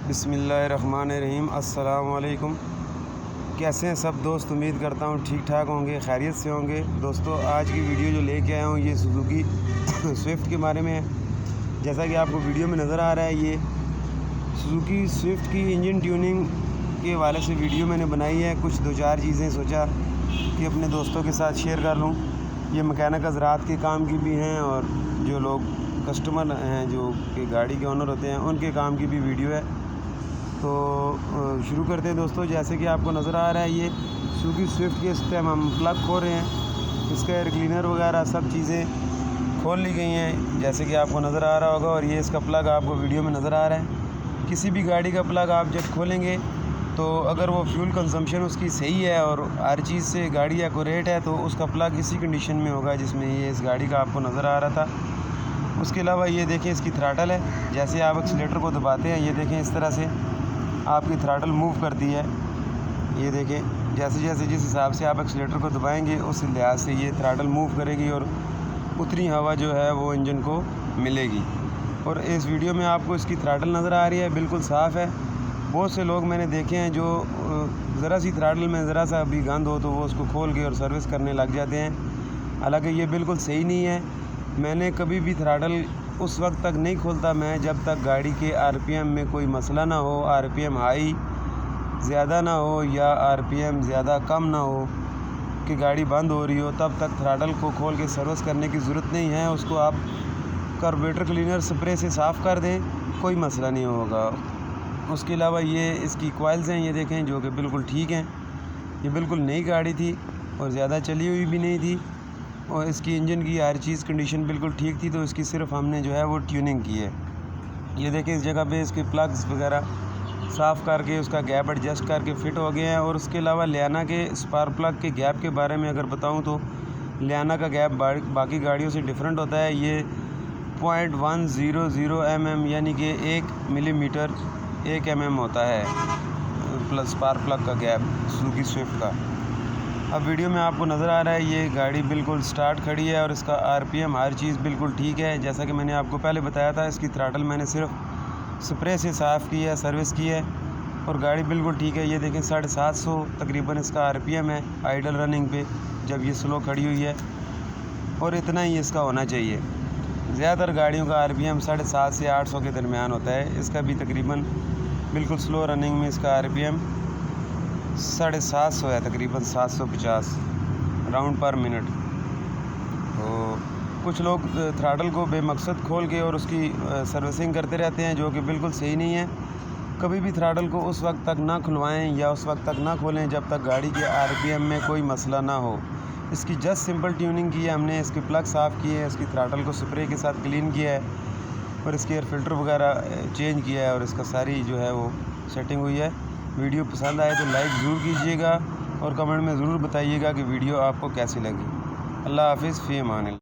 बिस्मिल्लाहिर्रहमानिर्रहीम। अस्सलाम वालेकुम। कैसे हैं सब दोस्त? उम्मीद करता हूँ ठीक ठाक होंगे, खैरियत से होंगे। दोस्तों, आज की वीडियो जो लेके आया हूँ ये सुजुकी स्विफ्ट के बारे में है। जैसा कि आपको वीडियो में नज़र आ रहा है, ये सुजुकी स्विफ्ट की इंजन ट्यूनिंग के हवाले से वीडियो मैंने बनाई है। कुछ दो चार चीज़ें सोचा कि अपने दोस्तों के साथ शेयर कर लूँ। ये मैकेनिक हज़रात के काम की भी हैं और जो लोग कस्टमर हैं, जो कि गाड़ी के ओनर होते हैं, उनके काम की भी वीडियो है। तो शुरू करते हैं दोस्तों। जैसे कि आपको नज़र आ रहा है, ये सुजुकी स्विफ्ट के इस टाइम हम प्लग खोल रहे हैं। इसका एयर क्लीनर वगैरह सब चीज़ें खोल ली गई हैं, जैसे कि आपको नज़र आ रहा होगा। और ये इसका प्लग आपको वीडियो में नज़र आ रहा है। किसी भी गाड़ी का प्लग आप जब खोलेंगे तो अगर वो फ्यूल कंजम्पशन उसकी सही है और हर चीज़ से गाड़ी एक्यूरेट है, तो उसका प्लग इसी कंडीशन में होगा जिसमें ये इस गाड़ी का आपको नज़र आ रहा था। उसके अलावा ये देखें, इसकी थ्रॉटल है। जैसे आप एक्सीलेटर को दबाते हैं, ये देखें इस तरह से आपकी थ्रॉटल मूव करती है। ये देखें, जैसे जैसे जिस हिसाब से आप एक्सीलेटर को दबाएंगे उस लिहाज से ये थ्रॉटल मूव करेगी और उतनी हवा जो है वो इंजन को मिलेगी। और इस वीडियो में आपको इसकी थ्रॉटल नज़र आ रही है, बिल्कुल साफ़ है। बहुत से लोग मैंने देखे हैं जो ज़रा सी थ्रॉटल में ज़रा सा भी गंद हो तो वो उसको खोल के और सर्विस करने लग जाते हैं। हालांकि ये बिल्कुल सही नहीं है। मैंने कभी भी थ्रॉटल उस वक्त तक नहीं खोलता मैं जब तक गाड़ी के आरपीएम में कोई मसला ना हो, आरपीएम हाई ज़्यादा ना हो या आरपीएम ज़्यादा कम ना हो कि गाड़ी बंद हो रही हो, तब तक थ्रॉटल को खोल के सर्विस करने की ज़रूरत नहीं है। उसको आप कार्बोरेटर क्लीनर स्प्रे से साफ़ कर दें, कोई मसला नहीं होगा। उसके अलावा ये इसकी कॉइल्स हैं, ये देखें, जो कि बिल्कुल ठीक हैं। ये बिल्कुल नई गाड़ी थी और ज़्यादा चली हुई भी नहीं थी और इसकी इंजन की हर चीज़ कंडीशन बिल्कुल ठीक थी। तो इसकी सिर्फ हमने जो है वो ट्यूनिंग की है। ये देखें, इस जगह पे इसके प्लग्स वगैरह साफ़ करके उसका गैप एडजस्ट करके फ़िट हो गए हैं। और उसके अलावा लियाना के स्पार्क प्लग के गैप के बारे में अगर बताऊं तो लियाना का गैप बाकी गाड़ियों से डिफरेंट होता है। ये 0.100 mm यानी कि 1 मिलीमीटर 1 mm होता है प्लस स्पार्क प्लग का गैप सुजुकी स्विफ्ट का। अब वीडियो में आपको नज़र आ रहा है ये गाड़ी बिल्कुल स्टार्ट खड़ी है और इसका आरपीएम हर चीज़ बिल्कुल ठीक है। जैसा कि मैंने आपको पहले बताया था, इसकी थ्रॉटल मैंने सिर्फ स्प्रे से साफ़ की है, सर्विस की है और गाड़ी बिल्कुल ठीक है। ये देखें, 750 तकरीबन इसका आरपीएम है आइडल रनिंग पे जब ये स्लो खड़ी हुई है, और इतना ही इसका होना चाहिए। ज़्यादातर गाड़ियों का आरपीएम 750 से 800 के दरमियान होता है। इसका भी तकरीबन बिल्कुल स्लो रनिंग में इसका आरपीएम 750 है, तकरीबन 750 राउंड पर मिनट। तो कुछ लोग थ्रॉटल को बेमकसद खोल के और उसकी सर्विसिंग करते रहते हैं, जो कि बिल्कुल सही नहीं है। कभी भी थ्रॉटल को उस वक्त तक ना खुलवाएं या उस वक्त तक ना खोलें जब तक गाड़ी के आरपीएम में कोई मसला ना हो। इसकी जस्ट सिंपल ट्यूनिंग की है हमने, इसके प्लग साफ़ किए हैं, इसकी थ्रॉटल को स्प्रे के साथ क्लीन किया है और इसके एयर फिल्टर वगैरह चेंज किया है और इसका सारी जो है वो सेटिंग हुई है। वीडियो पसंद आए तो लाइक ज़रूर कीजिएगा और कमेंट में ज़रूर बताइएगा कि वीडियो आपको कैसी लगी। अल्लाह हाफिज़, फ़ी अमान अल्लाह।